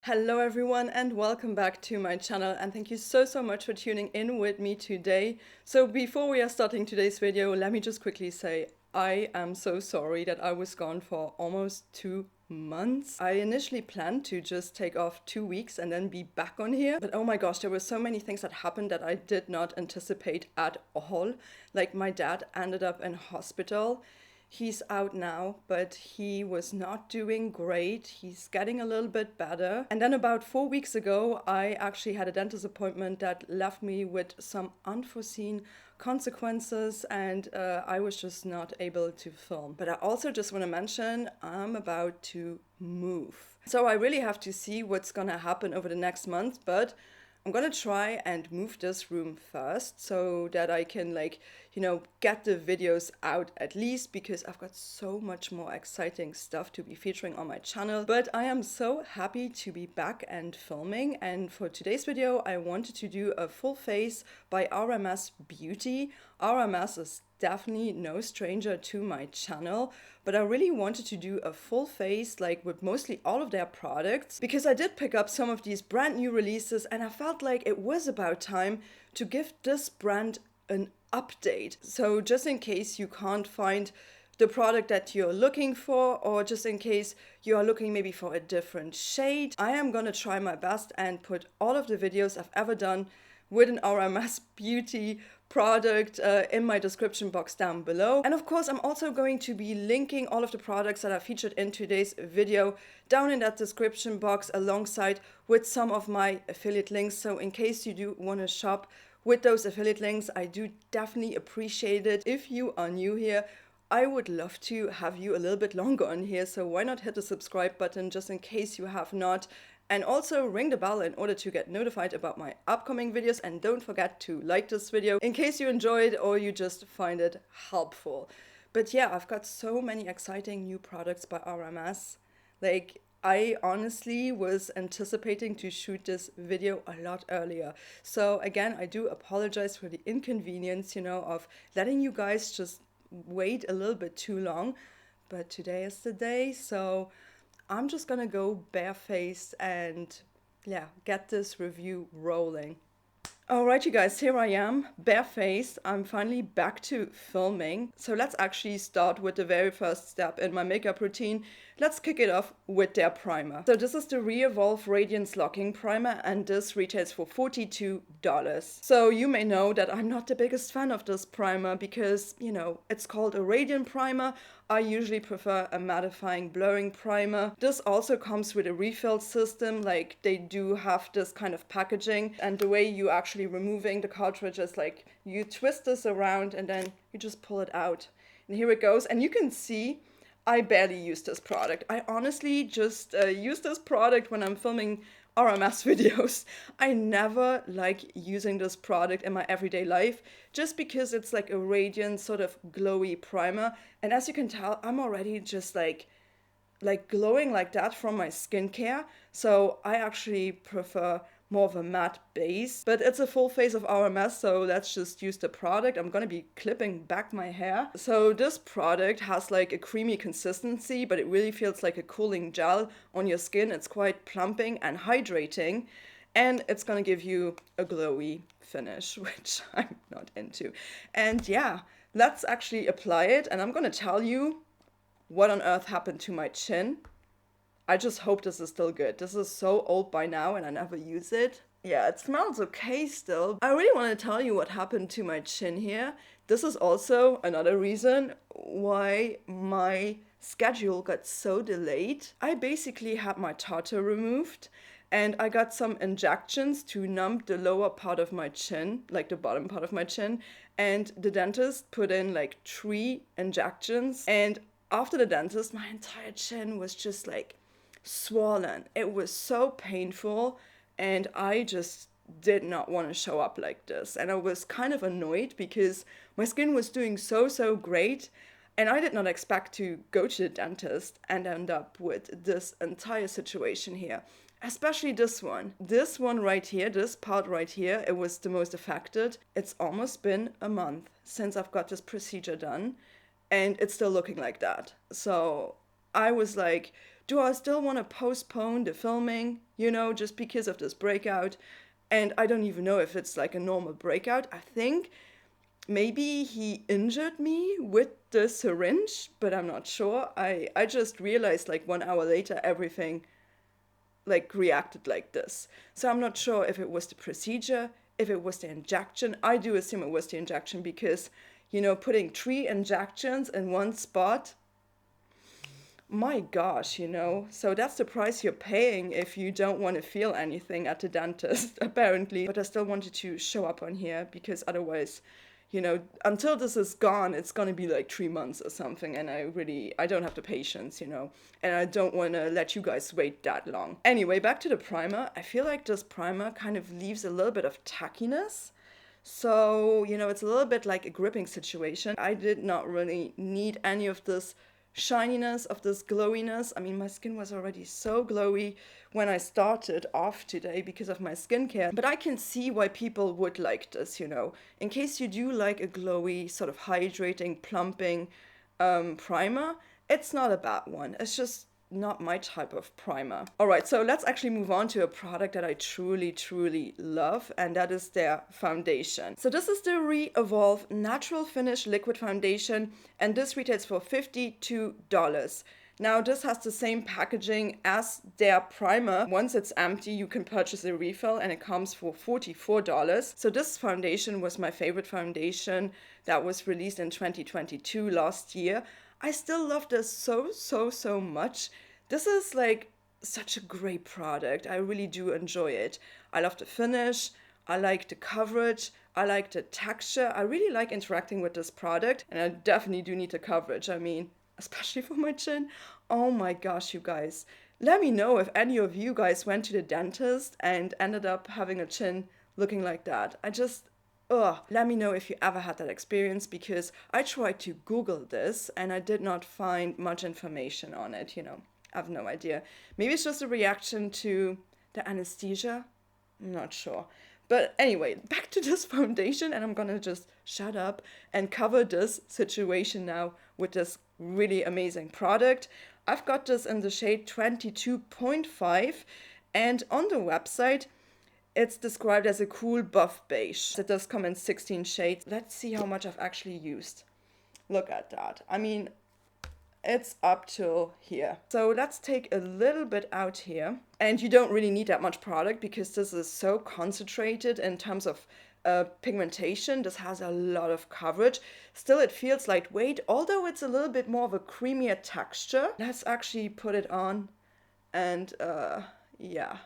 Hello everyone and welcome back to my channel, and thank you so much for tuning in with me today. So before we are starting today's video, let me just quickly say I am so sorry that I was gone for almost 2 months. I initially planned to just take off 2 weeks and then be back on here, but oh my gosh, there were so many things that happened that I did not anticipate at all. Like my dad ended up in hospital. He's out now, but he was not doing great. He's getting a little bit better. And then about 4 weeks ago, I actually had a dentist appointment that left me with some unforeseen consequences, and I was just not able to film. But I also just want to mention I'm about to move. So I really have to see what's gonna happen over the next month, but I'm gonna try and move this room first so that I can get the videos out at least, because I've got so much more exciting stuff to be featuring on my channel. But I am so happy to be back and filming, and for today's video I wanted to do a full face by RMS Beauty. RMS is definitely no stranger to my channel, but I really wanted to do a full face with mostly all of their products, because I did pick up some of these brand new releases and I felt like it was about time to give this brand an update. So just in case you can't find the product that you're looking for, or just in case you are looking maybe for a different shade, I am gonna try my best and put all of the videos I've ever done with an RMS Beauty product in my description box down below. And of course, I'm also going to be linking all of the products that are featured in today's video down in that description box, alongside with some of my affiliate links. So in case you do want to shop with those affiliate links, I do definitely appreciate it. If you are new here, I would love to have you a little bit longer on here, so why not hit the subscribe button just in case you have not, and also ring the bell in order to get notified about my upcoming videos. And don't forget to like this video in case you enjoyed or you just find it helpful. But yeah, I've got so many exciting new products by RMS. I honestly was anticipating to shoot this video a lot earlier. So again, I do apologize for the inconvenience, of letting you guys just wait a little bit too long. But today is the day, so I'm just gonna go barefaced and get this review rolling. Alright you guys, here I am, barefaced. I'm finally back to filming. So let's actually start with the very first step in my makeup routine. Let's kick it off with their primer. So this is the Re-Evolve Radiance Locking Primer, and this retails for $42. So you may know that I'm not the biggest fan of this primer because, it's called a radiant primer. I usually prefer a mattifying blurring primer. This also comes with a refill system, they do have this kind of packaging, and the way you actually removing the cartridge is you twist this around and then you just pull it out. And here it goes, and you can see I barely use this product. I honestly just use this product when I'm filming RMS videos. I never like using this product in my everyday life just because it's like a radiant sort of glowy primer. And as you can tell, I'm already just like glowing like that from my skincare. So I actually prefer more of a matte base, but it's a full face of RMS, so let's just use the product. I'm gonna be clipping back my hair. So this product has a creamy consistency, but it really feels like a cooling gel on your skin. It's quite plumping and hydrating, and it's gonna give you a glowy finish, which I'm not into. And yeah, let's actually apply it, and I'm gonna tell you what on earth happened to my chin. I just hope this is still good. This is so old by now and I never use it. Yeah, it smells okay still. I really want to tell you what happened to my chin here. This is also another reason why my schedule got so delayed. I basically had my tartar removed and I got some injections to numb the lower part of my chin, the bottom part of my chin. And the dentist put in 3 injections. And after the dentist, my entire chin was just swollen. It was so painful, and I just did not want to show up like this. And I was kind of annoyed because my skin was doing so great, and I did not expect to go to the dentist and end up with this entire situation here. Especially this one. This one right here, this part right here, it was the most affected. It's almost been a month since I've got this procedure done, and it's still looking like that. So I was do I still want to postpone the filming, you know, just because of this breakout? And I don't even know if it's like a normal breakout. I think maybe he injured me with the syringe, but I'm not sure. I just realized like 1 hour later everything like reacted like this. So I'm not sure if it was the procedure, if it was the injection. I do assume it was the injection because, you know, putting 3 injections in one spot, my gosh, you know. So that's the price you're paying if you don't want to feel anything at the dentist, apparently. But I still wanted to show up on here because otherwise, you know, until this is gone, it's going to be like 3 months or something. And I don't have the patience, you know, and I don't want to let you guys wait that long. Anyway, back to the primer. I feel like this primer kind of leaves a little bit of tackiness. So, you know, it's a little bit like a gripping situation. I did not really need any of this shininess, of this glowiness. I mean, my skin was already so glowy when I started off today because of my skincare, but I can see why people would like this, you know. In case you do like a glowy, sort of hydrating, plumping primer, it's not a bad one. It's just not my type of primer. All right, so let's actually move on to a product that I truly, truly love, and that is their foundation. So this is the Re-Evolve Natural Finish Liquid Foundation, and this retails for $52. Now, this has the same packaging as their primer. Once it's empty, you can purchase a refill, and it comes for $44. So this foundation was my favorite foundation that was released in 2022, last year. I still love this so much. This is like such a great product. I really do enjoy it. I love the finish. I like the coverage. I like the texture. I really like interacting with this product, and I definitely do need the coverage. I mean, especially for my chin. Oh my gosh, you guys. Let me know if any of you guys went to the dentist and ended up having a chin looking like that. Let me know if you ever had that experience, because I tried to Google this and I did not find much information on it, you know. I have no idea. Maybe it's just a reaction to the anesthesia. I'm not sure. But anyway, back to this foundation, and I'm gonna just shut up and cover this situation now with this really amazing product. I've got this in the shade 22.5, and on the website, it's described as a cool buff beige. It does come in 16 shades. Let's see how much I've actually used. Look at that. I mean, it's up till here. So let's take a little bit out here. And you don't really need that much product because this is so concentrated in terms of pigmentation. This has a lot of coverage. Still, it feels lightweight, although it's a little bit more of a creamier texture. Let's actually put it on, and yeah.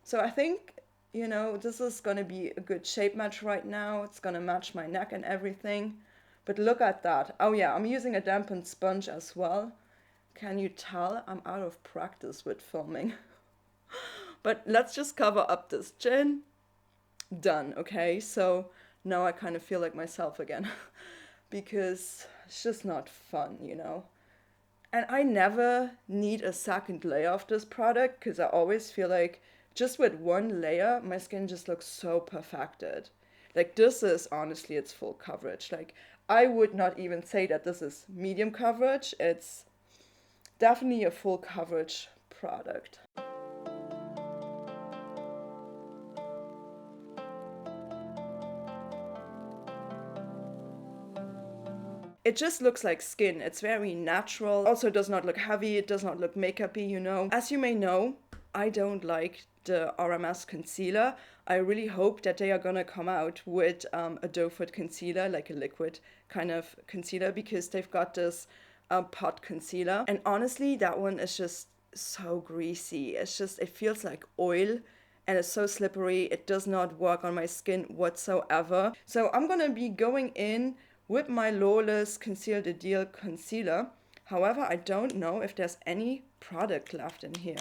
So I think, you know, this is gonna be a good shape match right now. It's gonna match my neck and everything. But look at that. Oh yeah, I'm using a dampened sponge as well. Can you tell? I'm out of practice with filming. But let's just cover up this chin. Done, okay? So now I kind of feel like myself again because it's just not fun, you know? And I never need a second layer of this product because I always feel like just with one layer, my skin just looks so perfected. Like, this is honestly its full coverage. Like, I would not even say that this is medium coverage. It's definitely a full coverage product. It just looks like skin. It's very natural. Also, it does not look heavy. It does not look makeup-y, you know. As you may know, I don't like the RMS concealer. I really hope that they are gonna come out with a doe foot concealer, like a liquid kind of concealer, because they've got this pot concealer. And honestly, that one is just so greasy. It feels like oil, and it's so slippery. It does not work on my skin whatsoever. So I'm gonna be going in with my Lawless Conceal the Deal concealer. However, I don't know if there's any product left in here.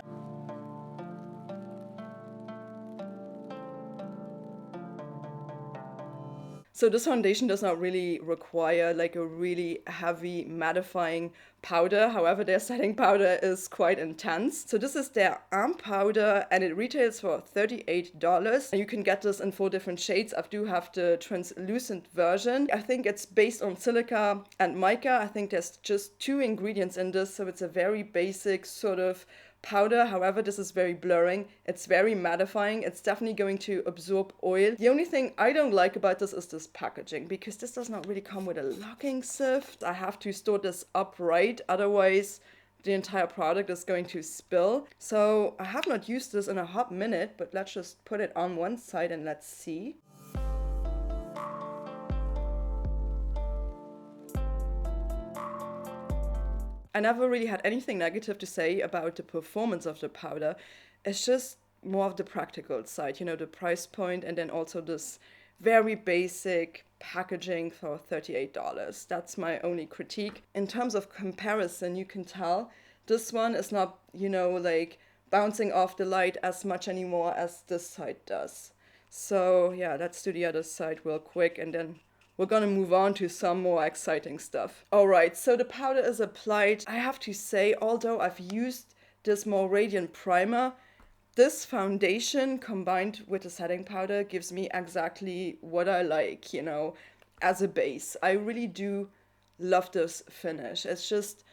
So this foundation does not really require like a really heavy mattifying powder. However, their setting powder is quite intense. So this is their arm powder, and it retails for $38. You can get this in 4 different shades. I do have the translucent version. I think it's based on silica and mica. I think there's just 2 ingredients in this, so it's a very basic sort of powder. However, this is very blurring. It's very mattifying. It's definitely going to absorb oil. The only thing I don't like about this is this packaging, because this does not really come with a locking sieve. I have to store this upright, otherwise the entire product is going to spill. So I have not used this in a hot minute, but let's just put it on one side and let's see. I never really had anything negative to say about the performance of the powder. It's just more of the practical side, you know, the price point, and then also this very basic packaging for $38. That's my only critique. In terms of comparison, you can tell this one is not, you know, like bouncing off the light as much anymore as this side does. So yeah, let's do the other side real quick, and then we're gonna move on to some more exciting stuff. Alright, so the powder is applied. I have to say, although I've used this more radiant primer, this foundation combined with the setting powder gives me exactly what I like, you know, as a base. I really do love this finish. It's just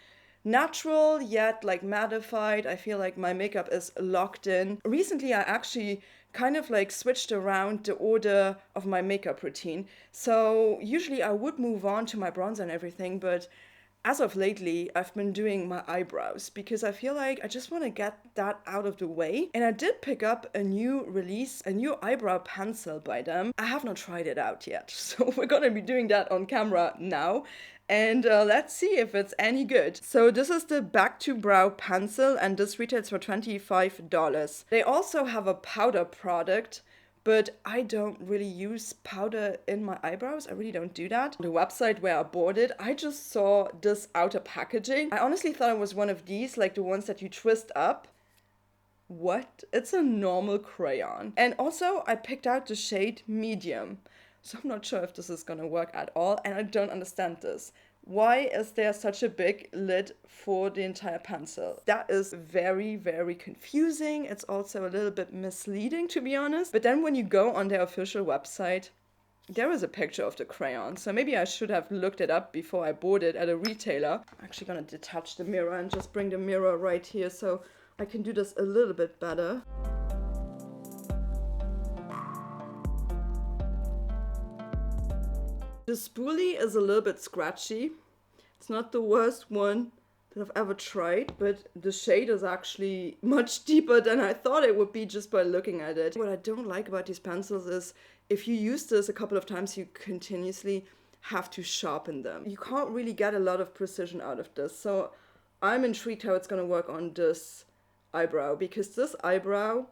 natural yet like mattified. I feel like my makeup is locked in. Recently I actually kind of like switched around the order of my makeup routine. So usually I would move on to my bronzer and everything, but as of lately, I've been doing my eyebrows because I feel like I just want to get that out of the way. And I did pick up a new release, a new eyebrow pencil by them. I have not tried it out yet, so we're gonna be doing that on camera now. And let's see if it's any good. So this is the Back to Brow pencil, and this retails for $25. They also have a powder product, but I don't really use powder in my eyebrows. I really don't do that. The website where I bought it, I just saw this outer packaging. I honestly thought it was one of these, like the ones that you twist up. What? It's a normal crayon. And also I picked out the shade medium. So I'm not sure if this is gonna work at all, and I don't understand this. Why is there such a big lid for the entire pencil? That is very, very confusing. It's also a little bit misleading, to be honest. But then when you go on their official website, there is a picture of the crayon. So maybe I should have looked it up before I bought it at a retailer. I'm actually gonna detach the mirror and just bring the mirror right here so I can do this a little bit better. The spoolie is a little bit scratchy. It's not the worst one that I've ever tried, but the shade is actually much deeper than I thought it would be just by looking at it. What I don't like about these pencils is if you use this a couple of times, you continuously have to sharpen them. You can't really get a lot of precision out of this. So I'm intrigued how it's gonna work on this eyebrow, because this eyebrow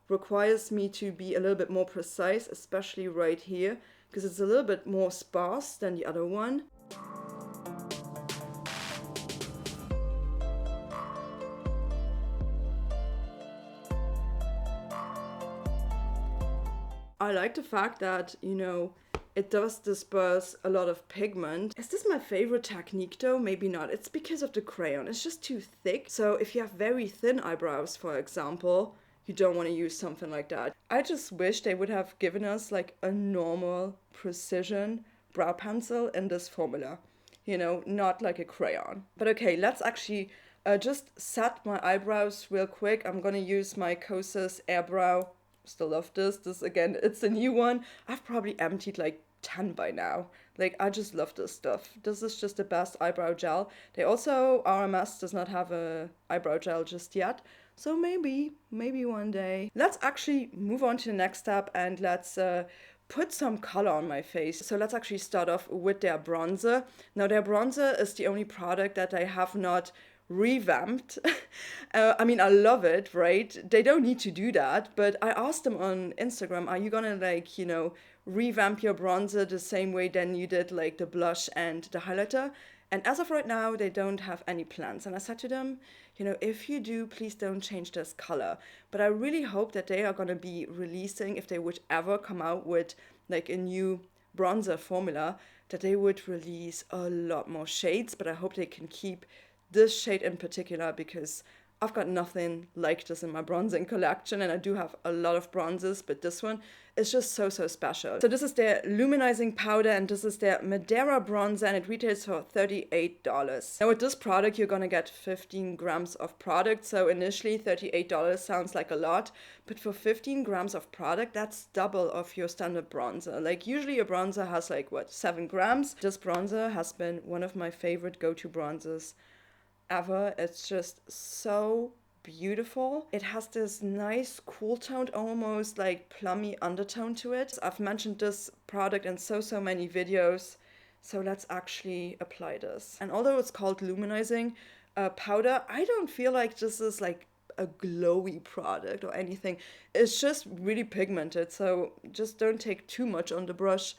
requires me to be a little bit more precise, especially right here, because it's a little bit more sparse than the other one. I like the fact that, you know, it does disperse a lot of pigment. Is this my favorite technique though? Maybe not. It's because of the crayon. It's just too thick. So if you have very thin eyebrows, for example, you don't want to use something like that. I just wish they would have given us like a normal precision brow pencil in this formula, you know, not like a crayon. But okay, let's actually just set my eyebrows real quick. I'm gonna use my Kosas Airbrow. Still love this. This again, it's a new one. I've probably emptied like 10 by now. Like, I just love this stuff. This is just the best eyebrow gel. They also, RMS does not have a eyebrow gel just yet. So maybe one day. Let's actually move on to the next step and let's put some color on my face. So let's actually start off with their bronzer. Now their bronzer is the only product that I have not revamped. I mean, I love it, right? They don't need to do that, but I asked them on Instagram, are you gonna like, you know, revamp your bronzer the same way then you did like the blush and the highlighter? And as of right now, they don't have any plans. And I said to them, you know, if you do, please don't change this color. But I really hope that they are going to be releasing, if they would ever come out with like a new bronzer formula, that they would release a lot more shades. But I hope they can keep this shade in particular, because I've got nothing like this in my bronzing collection, and I do have a lot of bronzes, but this one is just so, so special. So this is their luminizing powder, and this is their Madeira bronzer, and it retails for $38. Now with this product, you're gonna get 15 grams of product. So initially $38 sounds like a lot, but for 15 grams of product, that's double of your standard bronzer. Like usually a bronzer has like, what, 7 grams? This bronzer has been one of my favorite go-to bronzers ever. It's just so beautiful. It has this nice cool toned, almost like plummy undertone to it. I've mentioned this product in so many videos, so let's actually apply this. And although it's called luminizing powder, I don't feel like this is like a glowy product or anything. It's just really pigmented, so just don't take too much on the brush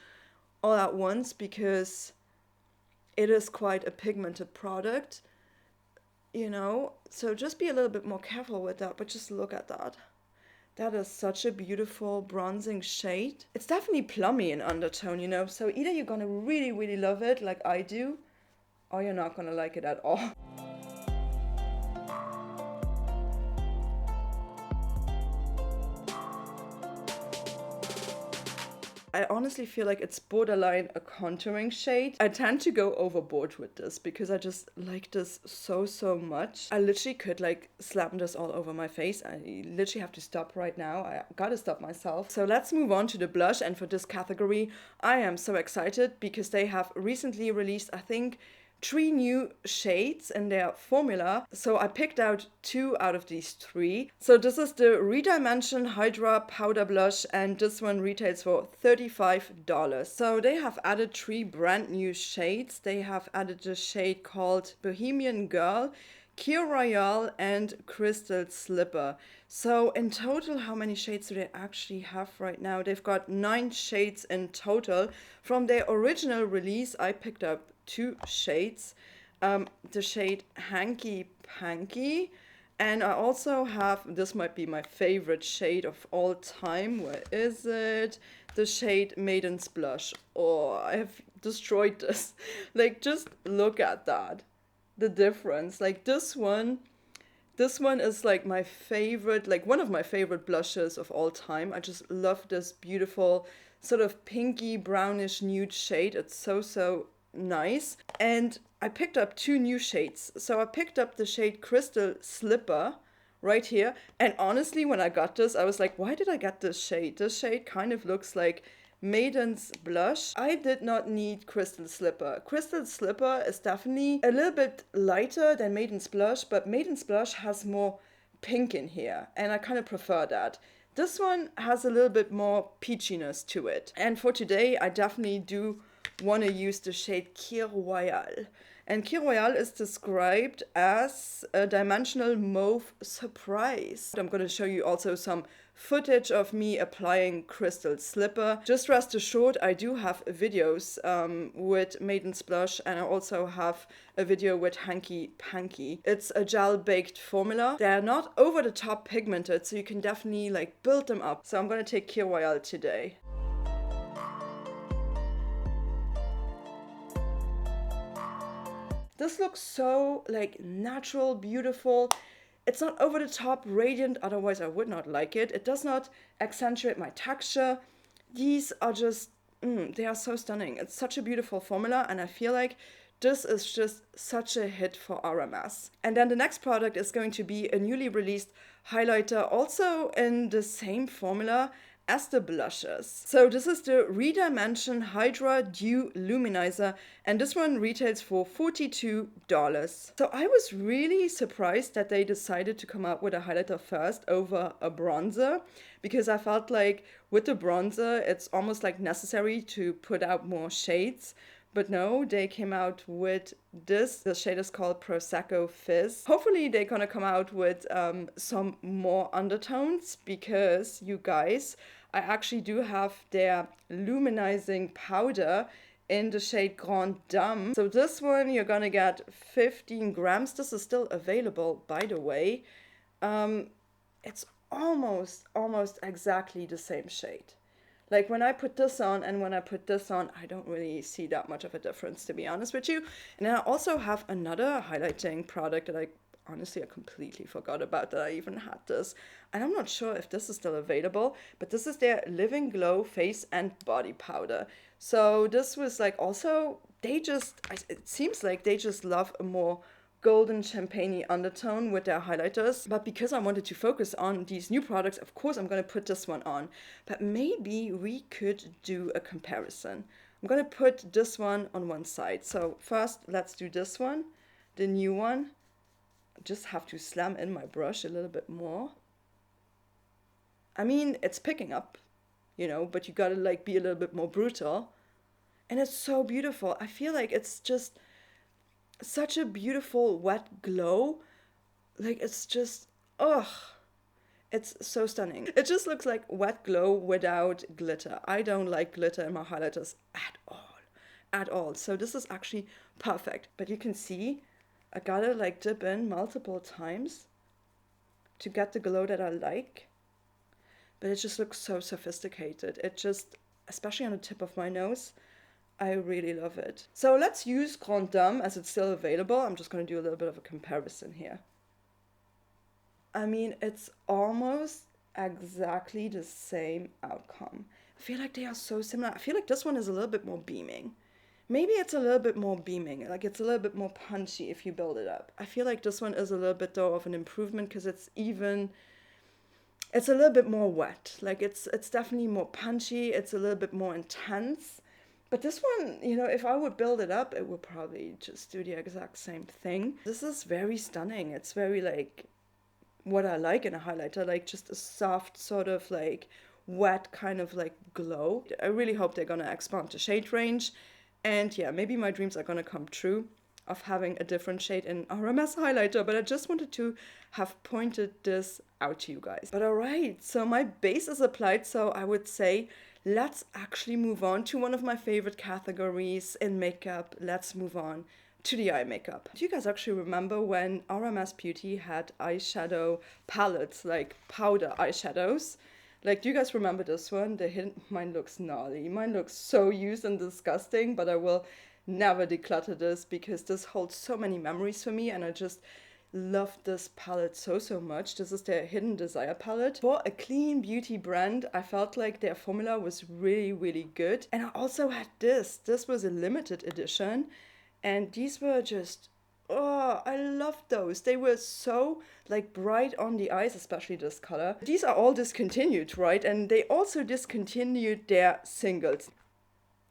all at once, because it is quite a pigmented product, you know, so just be a little bit more careful with that. But just look at that. That is such a beautiful bronzing shade. It's definitely plummy in undertone, you know, so either you're gonna really love it like I do, or you're not gonna like it at all. I honestly feel like it's borderline a contouring shade. I tend to go overboard with this because I just like this so much. I literally could like slap this all over my face. I literally have to stop right now. I gotta stop myself. So let's move on to the blush. And for this category, I am so excited because they have recently released, I think, 3 new shades in their formula. So I picked out 2 out of these 3. So this is the ReDimension Hydra powder blush, and this one retails for $35. So they have added 3 brand new shades. They have added a shade called Bohemian Girl, Key Royale, and Crystal Slipper. So in total, how many shades do they actually have right now? They've got 9 shades in total. From their original release, I picked up 2 shades. The shade Hanky Panky, and I also have, this might be my favorite shade of all time. Where is it? The shade Maiden's Blush. Oh, I have destroyed this. Like, just look at that. The difference. Like this one is like my favorite, like one of my favorite blushes of all time. I just love this beautiful sort of pinky brownish nude shade. It's so nice. And I picked up 2 new shades. So I picked up the shade Crystal Slipper right here. And honestly, when I got this, I was like, why did I get this shade? This shade kind of looks like Maiden's Blush. I did not need Crystal Slipper. Crystal Slipper is definitely a little bit lighter than Maiden's Blush, but Maiden's Blush has more pink in here, and I kind of prefer that. This one has a little bit more peachiness to it. And for today, I definitely do want to use the shade Key Royale. And Key Royale is described as a dimensional mauve surprise. I'm going to show you also some footage of me applying Crystal Slipper. Just rest assured, I do have videos with Maiden's Blush, and I also have a video with Hanky Panky. It's a gel-baked formula. They're not over the top pigmented, so you can definitely like build them up. So I'm going to take Key Royale today. This looks so like natural, beautiful. It's not over the top radiant, otherwise I would not like it. It does not accentuate my texture. These are just, they are so stunning. It's such a beautiful formula, and I feel like this is just such a hit for RMS. And then the next product is going to be a newly released highlighter, also in the same formula as the blushes. So this is the ReDimension Hydra Dew Luminizer, and this one retails for $42. So I was really surprised that they decided to come out with a highlighter first over a bronzer, because I felt like with the bronzer, it's almost like necessary to put out more shades. But no, they came out with this. The shade is called Prosecco Fizz. Hopefully they're gonna come out with some more undertones, because you guys, I actually do have their luminizing powder in the shade Grande Dame. So this one, you're gonna get 15 grams. This is still available, by the way. It's almost exactly the same shade. Like when I put this on and when I put this on, I don't really see that much of a difference, to be honest with you. And then I also have another highlighting product that I honestly, I completely forgot about that I even had this. And I'm not sure if this is still available, but this is their Living Glow Face and Body Powder. So this was like also, it seems like they just love a more golden champagne undertone with their highlighters. But because I wanted to focus on these new products, of course I'm going to put this one on. But maybe we could do a comparison. I'm going to put this one on one side. So first, let's do this one, the new one. I just have to slam in my brush a little bit more. I mean, it's picking up, you know, but you gotta like be a little bit more brutal. And it's so beautiful. I feel like it's just such a beautiful wet glow. Like it's just, ugh, it's so stunning. It just looks like wet glow without glitter. I don't like glitter in my highlighters at all. So this is actually perfect. But you can see I gotta like dip in multiple times to get the glow that I like. But it just looks so sophisticated. It just, especially on the tip of my nose, I really love it. So let's use Grande Dame as it's still available. I'm just going to do a little bit of a comparison here. I mean, it's almost exactly the same outcome. I feel like they are so similar. I feel like this one is a little bit more beaming. Maybe it's a little bit more beaming, like it's a little bit more punchy if you build it up. I feel like this one is a little bit though of an improvement because it's a little bit more wet. Like it's definitely more punchy. It's a little bit more intense. But this one, you know, if I would build it up, it would probably just do the exact same thing. This is very stunning. It's very like what I like in a highlighter, like just a soft sort of like wet kind of like glow. I really hope they're gonna expand the shade range. And yeah, maybe my dreams are gonna come true of having a different shade in RMS highlighter, but I just wanted to have pointed this out to you guys. But all right, so my base is applied, so I would say let's actually move on to one of my favorite categories in makeup. Let's move on to the eye makeup. Do you guys actually remember when RMS Beauty had eyeshadow palettes, like powder eyeshadows? Like, do you guys remember this one? Mine looks gnarly. Mine looks so used and disgusting, but I will never declutter this because this holds so many memories for me and I just love this palette so much. This is their Hidden Desire palette. For a clean beauty brand, I felt like their formula was really good. And I also had this. This was a limited edition and these were just, oh, I loved those. They were so like bright on the eyes, especially this color. These are all discontinued, right? And they also discontinued their singles.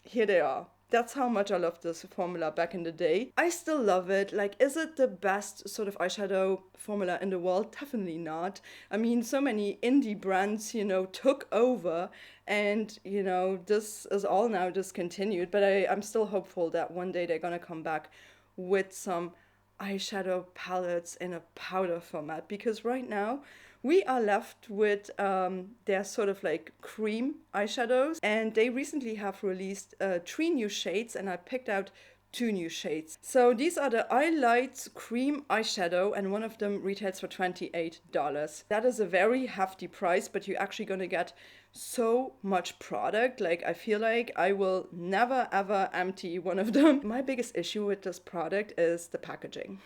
Here they are. That's how much I loved this formula back in the day. I still love it. Like, is it the best sort of eyeshadow formula in the world? Definitely not. I mean, so many indie brands, you know, took over and, you know, this is all now discontinued. But I'm still hopeful that one day they're gonna come back with some eyeshadow palettes in a powder format, because right now we are left with their sort of like cream eyeshadows, and they recently have released 3 new shades and I picked out 2 new shades. So these are the Eyelights cream eyeshadow and one of them retails for $28. That is a very hefty price, but you're actually gonna get so much product. Like, I feel like I will never ever empty one of them. My biggest issue with this product is the packaging.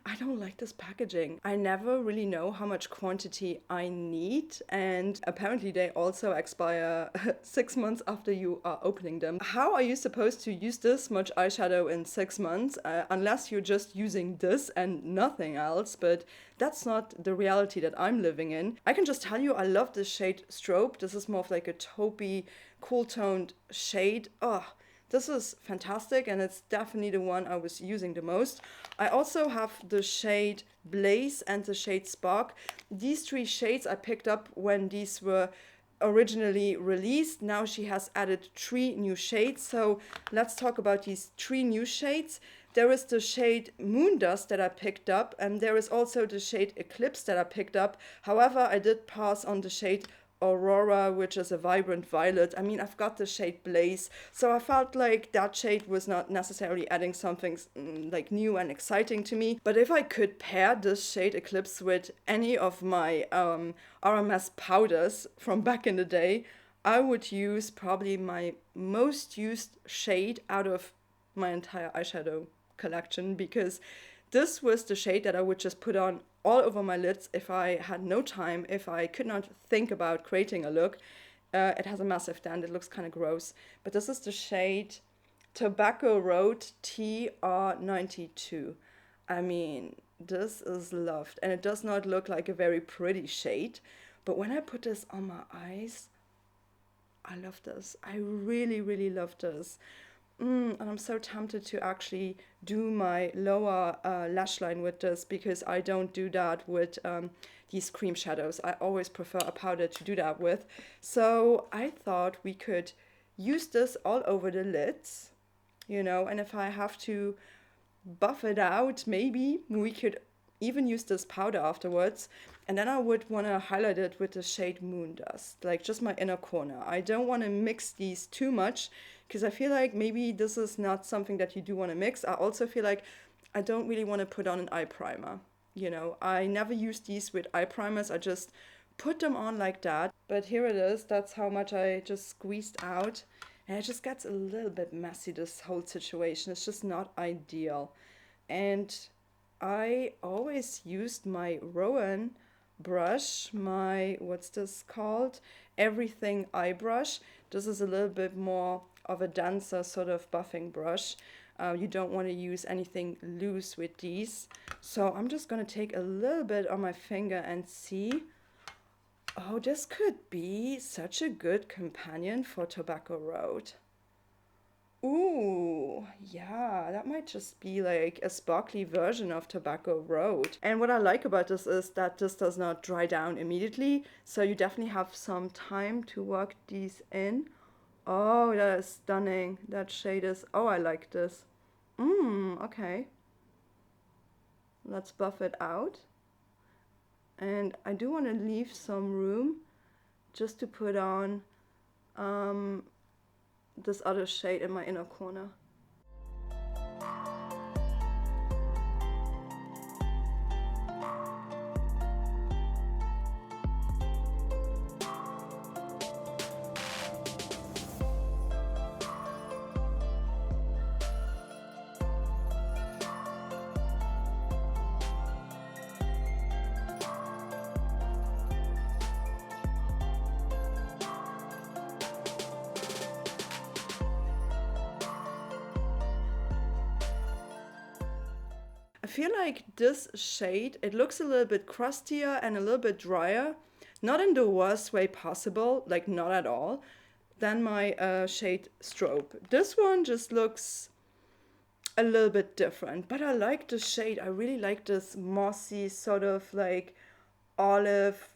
I don't like this packaging. I never really know how much quantity I need, and apparently they also expire 6 months after you are opening them. How are you supposed to use this much eyeshadow in 6 months unless you're just using this and nothing else? But that's not the reality that I'm living in. I can just tell you I love this shade Strobe. This is more of like a taupey, cool toned shade. Oh, this is fantastic and it's definitely the one I was using the most. I also have the shade Blaze and the shade Spark. These 3 shades I picked up when these were originally released. Now she has added 3 new shades. So let's talk about these 3 new shades. There is the shade Moondust that I picked up, and there is also the shade Eclipse that I picked up. However, I did pass on the shade Aurora, which is a vibrant violet. I mean, I've got the shade Blaze, so I felt like that shade was not necessarily adding something like new and exciting to me. But if I could pair this shade Eclipse with any of my RMS powders from back in the day, I would use probably my most used shade out of my entire eyeshadow collection, because This was the shade that I would just put on all over my lids if I had no time, if I could not think about creating a look. It has a massive dent, it looks kind of gross. But this is the shade Tobacco Road TR92. I mean, this is loved, and it does not look like a very pretty shade. But when I put this on my eyes, I love this. I really, really love this. And I'm so tempted to actually do my lower lash line with this, because I don't do that with these cream shadows. I always prefer a powder to do that with. So I thought we could use this all over the lids, you know, and if I have to buff it out, maybe we could even use this powder afterwards. And then I would want to highlight it with the shade Moon Dust, like just my inner corner. I don't want to mix these too much, because I feel like maybe this is not something that you do want to mix. I also feel like I don't really want to put on an eye primer. You know, I never use these with eye primers. I just put them on like that. But here it is. That's how much I just squeezed out. And it just gets a little bit messy, this whole situation. It's just not ideal. And I always used my Rowan brush, my, what's this called? Everything Eye Brush. This is a little bit more of a denser sort of buffing brush. You don't want to use anything loose with these. So I'm just going to take a little bit on my finger and see. Oh, this could be such a good companion for Tobacco Road. Ooh, yeah, that might just be like a sparkly version of Tobacco Road. And what I like about this is that this does not dry down immediately. So you definitely have some time to work these in. Oh, that is stunning. That shade is, oh, I like this. Okay. Let's buff it out. And I do want to leave some room just to put on this other shade in my inner corner. I feel like this shade, it looks a little bit crustier and a little bit drier, not in the worst way possible, like not at all, than my shade Strobe. This one just looks a little bit different, but I like the shade. I really like this mossy sort of like olive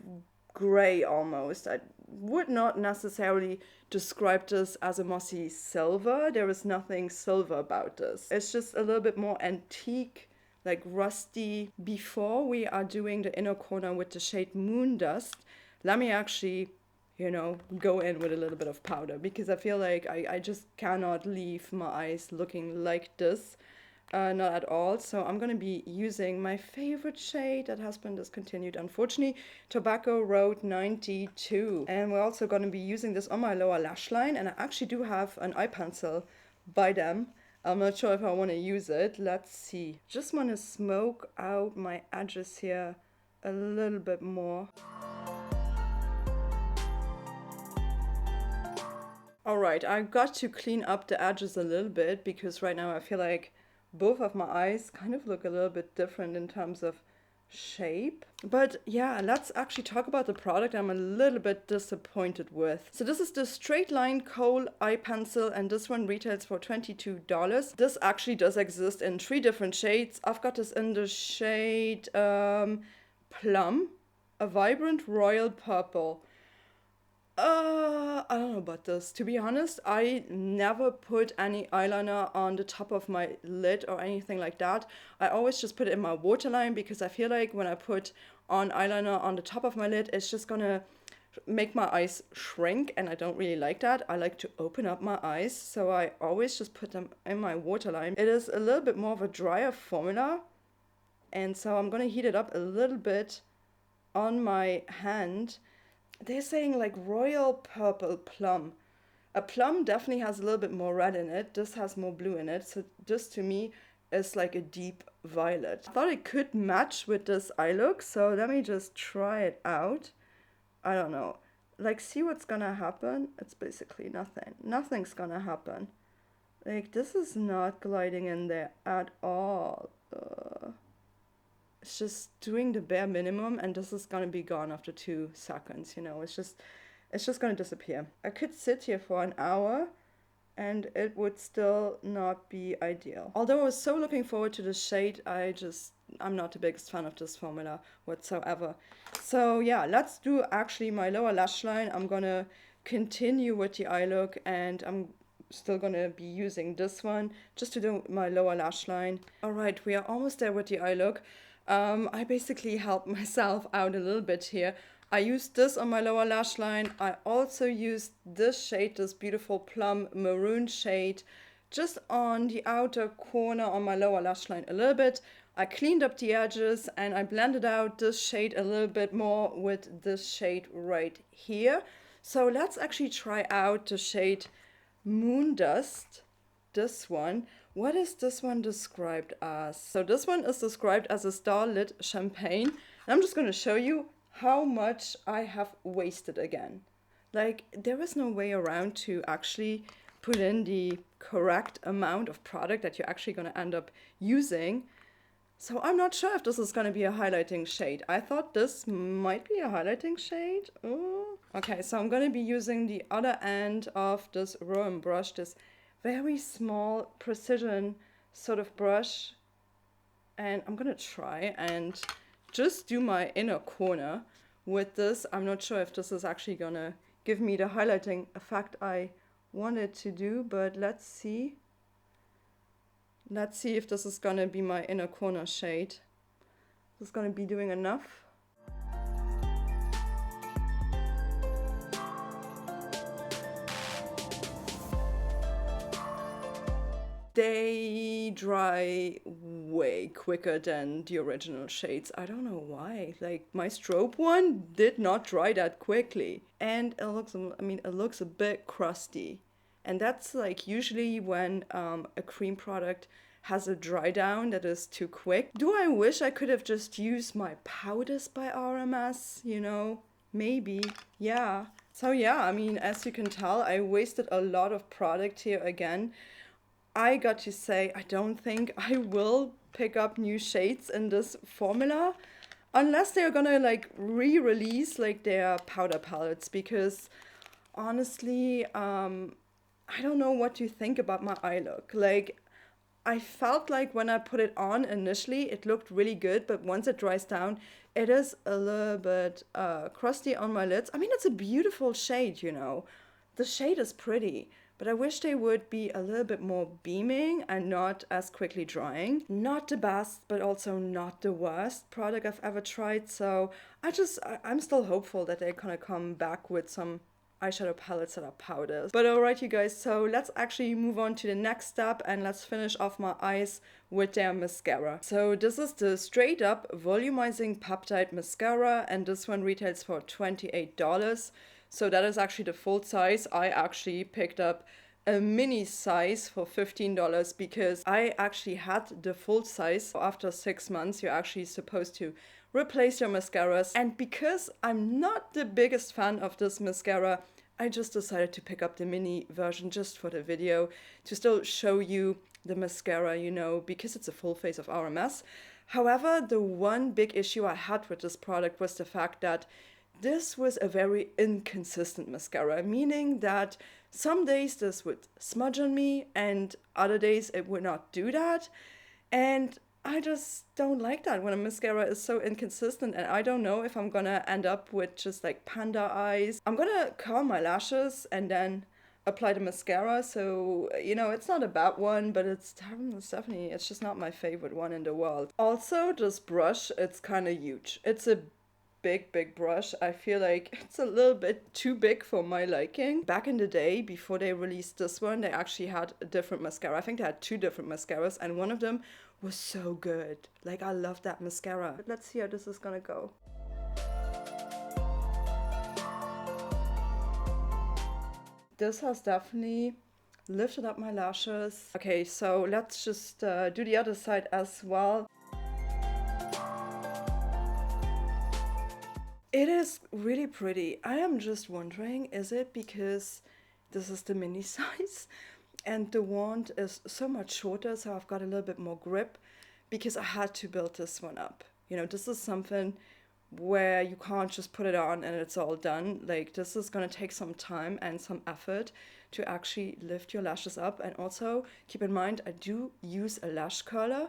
gray almost. I would not necessarily describe this as a mossy silver. There is nothing silver about this. It's just a little bit more antique, like rusty. Before we are doing the inner corner with the shade Moon Dust, let me actually, you know, go in with a little bit of powder, because I feel like I just cannot leave my eyes looking like this, not at all. So I'm going to be using my favorite shade that has been discontinued, unfortunately, Tobacco Road 92. And we're also going to be using this on my lower lash line, and I actually do have an eye pencil by them. I'm not sure if I want to use it. Let's see. Just want to smoke out my edges here a little bit more. Alright, I got to clean up the edges a little bit, because right now I feel like both of my eyes kind of look a little bit different in terms of shape. But yeah, let's actually talk about the product I'm a little bit disappointed with. So this is the Straight Line Kohl eye pencil, and this one retails for $22. This actually does exist in 3 different shades. I've got this in the shade Plum, a vibrant royal purple. I don't know about this. To be honest, I never put any eyeliner on the top of my lid or anything like that. I always just put it in my waterline, because I feel like when I put on eyeliner on the top of my lid, it's just gonna make my eyes shrink, and I don't really like that. I like to open up my eyes, so I always just put them in my waterline. It is a little bit more of a drier formula, and so I'm gonna heat it up a little bit on my hand. They're saying like royal purple plum. A plum definitely has a little bit more red in it. This has more blue in it. So this to me is like a deep violet. I thought it could match with this eye look, so let me just try it out. I don't know. Like, see what's gonna happen? It's basically nothing. Nothing's gonna happen. Like, this is not gliding in there at all. It's just doing the bare minimum, and this is gonna be gone after 2 seconds, you know. It's just gonna disappear. I could sit here for an hour and it would still not be ideal. Although I was so looking forward to the shade, I'm not the biggest fan of this formula whatsoever. So yeah, let's do actually my lower lash line. I'm gonna continue with the eye look, and I'm still gonna be using this one just to do my lower lash line. All right, we are almost there with the eye look. I basically helped myself out a little bit here. I used this on my lower lash line. I also used this shade, this beautiful plum maroon shade, just on the outer corner on my lower lash line a little bit. I cleaned up the edges and I blended out this shade a little bit more with this shade right here. So let's actually try out the shade Moon Dust, this one. What is this one described as? So this one is described as a starlit champagne. And I'm just going to show you how much I have wasted again. Like, there is no way around to actually put in the correct amount of product that you're actually going to end up using. So I'm not sure if this is going to be a highlighting shade. I thought this might be a highlighting shade. Oh. Okay, so I'm going to be using the other end of this Rowan brush, this very small precision sort of brush. And I'm going to try and just do my inner corner with this. I'm not sure if this is actually going to give me the highlighting effect I wanted to do, but let's see. Let's see if this is gonna be my inner corner shade. This is gonna be doing enough. They dry way quicker than the original shades. I don't know why. Like, my strobe one did not dry that quickly. And it looks, it looks a bit crusty. And that's like usually when a cream product has a dry down that is too quick. Do I wish I could have just used my powders by RMS? You know, maybe, yeah. So yeah, I mean, as you can tell, I wasted a lot of product here again. I got to say, I don't think I will pick up new shades in this formula unless they're gonna like re-release like their powder palettes, because honestly, I don't know what to think about my eye look. Like, I felt like when I put it on initially, it looked really good, but once it dries down, it is a little bit crusty on my lids. I mean, it's a beautiful shade, you know. The shade is pretty, but I wish they would be a little bit more beaming and not as quickly drying. Not the best, but also not the worst product I've ever tried. So I'm still hopeful that they're gonna come back with some eyeshadow palettes that are powders. But alright, you guys, so let's actually move on to the next step and let's finish off my eyes with their mascara. So this is the Straight Up Volumizing Peptide Mascara, and this one retails for $28. So that is actually the full size. I actually picked up a mini size for $15 because I actually had the full size. After 6 months, you're actually supposed to replace your mascaras. And because I'm not the biggest fan of this mascara, I just decided to pick up the mini version just for the video to still show you the mascara, you know, because it's a full face of RMS. However, the one big issue I had with this product was the fact that this was a very inconsistent mascara, meaning that some days this would smudge on me and other days it would not do that. And I just don't like that when a mascara is so inconsistent, and I don't know if I'm gonna end up with just like panda eyes. I'm gonna curl my lashes and then apply the mascara, so, you know, it's not a bad one, but it's definitely, it's just not my favorite one in the world. Also, this brush, it's kind of huge. It's a big brush. I feel like it's a little bit too big for my liking. Back in the day, before they released this one, they actually had a different mascara. I think they had 2 different mascaras, and one of them was so good. Like, I love that mascara. But let's see how this is gonna go. This has definitely lifted up my lashes. Okay, so let's just do the other side as well. It is really pretty. I am just wondering, is it because this is the mini size and the wand is so much shorter, so I've got a little bit more grip because I had to build this one up. You know, this is something where you can't just put it on and it's all done. Like, this is gonna take some time and some effort to actually lift your lashes up. And also keep in mind, I do use a lash curler,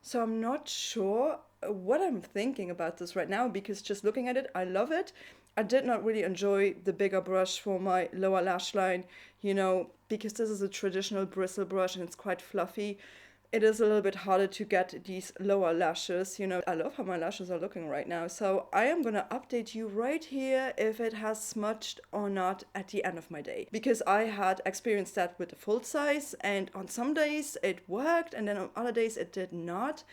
so I'm not sure what I'm thinking about this right now, because just looking at it, I love it. I did not really enjoy the bigger brush for my lower lash line, you know, because this is a traditional bristle brush and it's quite fluffy. It is a little bit harder to get these lower lashes, you know. I love how my lashes are looking right now. So I am gonna update you right here if it has smudged or not at the end of my day. Because I had experienced that with the full size, and on some days it worked and then on other days it did not.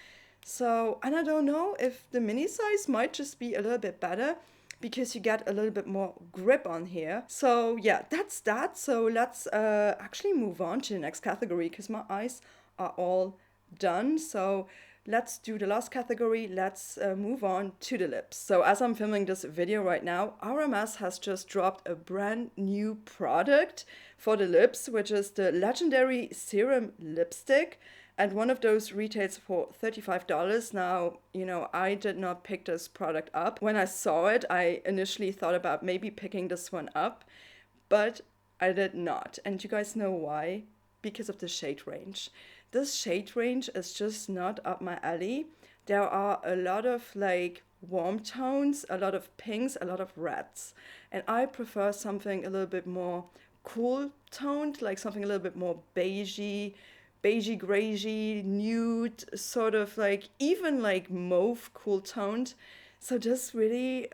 So, and I don't know if the mini size might just be a little bit better because you get a little bit more grip on here. So yeah, that's that. So let's actually move on to the next category because my eyes are all done. So let's do the last category. Let's move on to the lips. So as I'm filming this video right now, RMS has just dropped a brand new product for the lips, which is the legendary serum lipstick. And one of those retails for $35. Now, you know, I did not pick this product up. When I saw it, I initially thought about maybe picking this one up, but I did not. And you guys know why? Because of the shade range. This shade range is just not up my alley. There are a lot of like warm tones, a lot of pinks, a lot of reds. And I prefer something a little bit more cool toned, like something a little bit more beigey, grayish, nude, sort of like even like mauve cool toned. So this really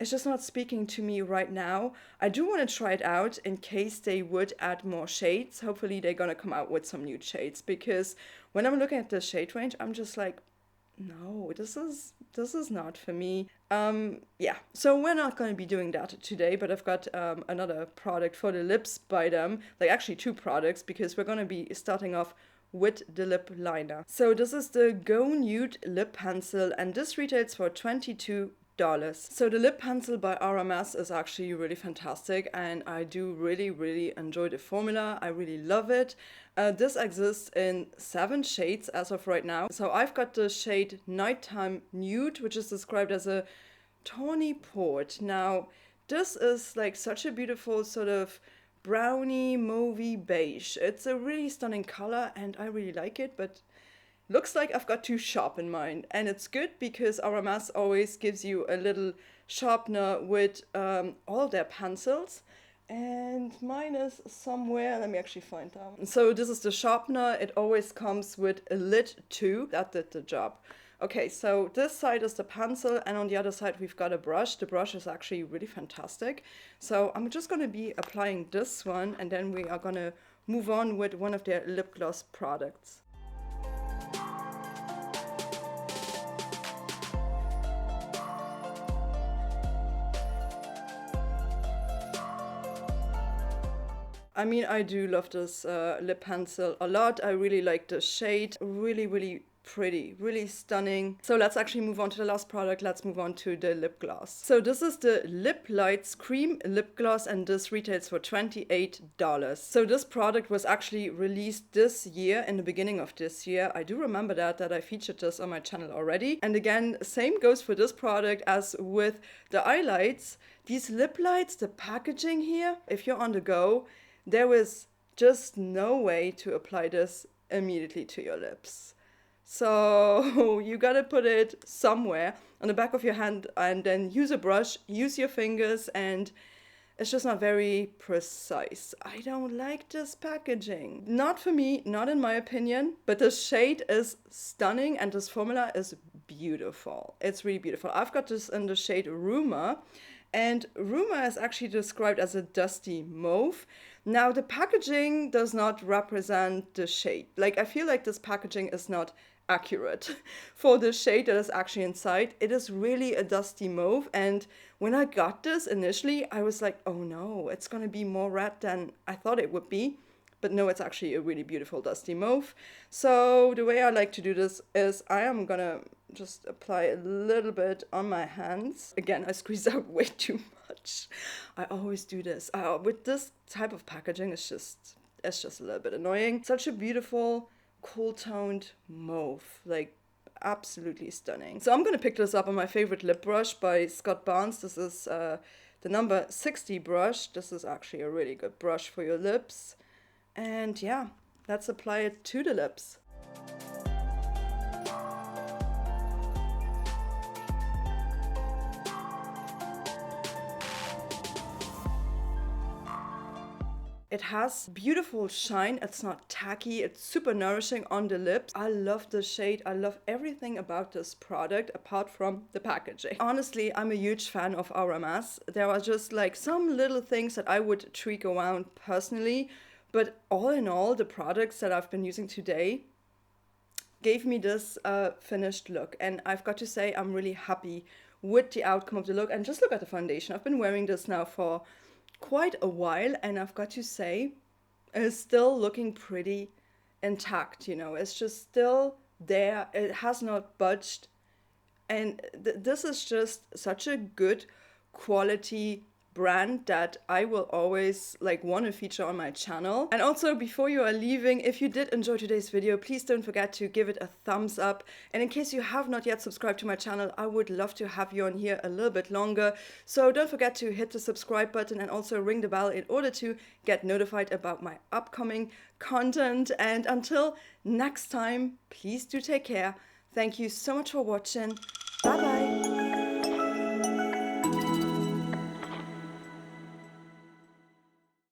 it's just not speaking to me right now. I do want to try it out in case they would add more shades. Hopefully they're gonna come out with some new shades, because when I'm looking at the shade range, I'm just like, no, this is not for me. Yeah, so we're not going to be doing that today, but I've got another product for the lips by them, like actually two products, because we're going to be starting off with the lip liner. So this is the Go Nude lip pencil, and this retails for $22. So the lip pencil by RMS is actually really fantastic, and I do really enjoy the formula. I really love it. This exists in 7 shades as of right now. So I've got the shade Nighttime Nude, which is described as a tawny port. Now this is like such a beautiful sort of brownie mauvey beige. It's a really stunning color and I really like it, but looks like I've got to sharpen mine, and it's good because RMS always gives you a little sharpener with all of their pencils, and mine is somewhere, let me actually find that. So this is the sharpener, it always comes with a lid too, that did the job. Okay, so this side is the pencil, and on the other side we've got a brush. The brush is actually really fantastic. So I'm just going to be applying this one, and then we are going to move on with one of their lip gloss products. I mean, I do love this lip pencil a lot. I really like the shade. Really pretty, really stunning. So let's actually move on to the last product. Let's move on to the lip gloss. So this is the Lip Lights Cream Lip Gloss, and this retails for $28. So this product was actually released this year, in the beginning of this year. I do remember that I featured this on my channel already. And again, same goes for this product as with the Eyelights. These lip lights, the packaging here, if you're on the go, there was just no way to apply this immediately to your lips. So you gotta put it somewhere on the back of your hand and then use a brush, use your fingers, and it's just not very precise. I don't like this packaging. Not for me, not in my opinion, but the shade is stunning and this formula is beautiful. It's really beautiful. I've got this in the shade Rumor, and Rumor is actually described as a dusty mauve. Now the packaging does not represent the shade. Like, I feel like this packaging is not accurate for the shade that is actually inside. It is really a dusty mauve, and when I got this initially, I was like, oh no, it's gonna be more red than I thought it would be. But no, it's actually a really beautiful dusty mauve. So the way I like to do this is I am gonna just apply a little bit on my hands. Again, I squeeze out way too much. I always do this. With this type of packaging, it's just a little bit annoying. Such a beautiful, cool-toned mauve. Like, absolutely stunning. So I'm gonna pick this up on my favorite lip brush by Scott Barnes. This is the number 60 brush. This is actually a really good brush for your lips. And yeah, let's apply it to the lips. It has beautiful shine, it's not tacky, it's super nourishing on the lips. I love the shade, I love everything about this product apart from the packaging. Honestly, I'm a huge fan of RMS. There are just like some little things that I would tweak around personally, but all in all, the products that I've been using today gave me this finished look. And I've got to say, I'm really happy with the outcome of the look. And just look at the foundation. I've been wearing this now for quite a while, and I've got to say, it's still looking pretty intact, you know, it's just still there, it has not budged, and this is just such a good quality brand that I will always like want to feature on my channel. And also, before you are leaving, if you did enjoy today's video, please don't forget to give it a thumbs up. And in case you have not yet subscribed to my channel, I would love to have you on here a little bit longer. So don't forget to hit the subscribe button and also ring the bell in order to get notified about my upcoming content. And until next time, please do take care. Thank you so much for watching. Bye bye.